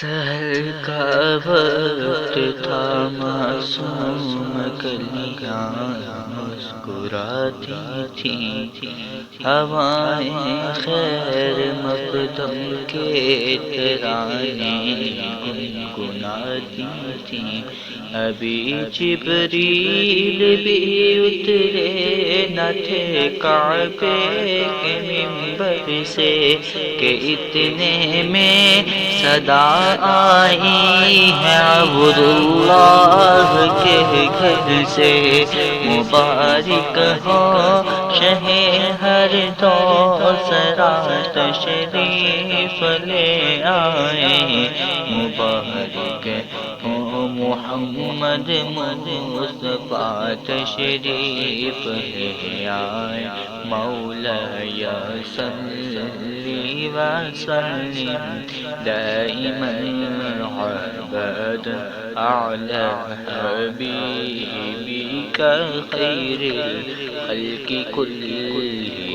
سحر کا وقت تھا، معصوم کلیاں مسکراتی تھیں، ہوائیں خیر مقدم کے ترانے گنگناتی تھیں۔ ابھی جبریل بھی اترے نہ تھے کعبے کے منبر سے کہ اتنے میں صدا آئی ہے عبداللہ کے گھر سے۔ مبارک ہو شہ ہر دو سرا تشریف لے آئے، مبارک ہو محمد مصطفیٰ تشریف لے آئے۔ مولاي صل وسلم دائما ابدا على حبيبك خير الخلق كلهم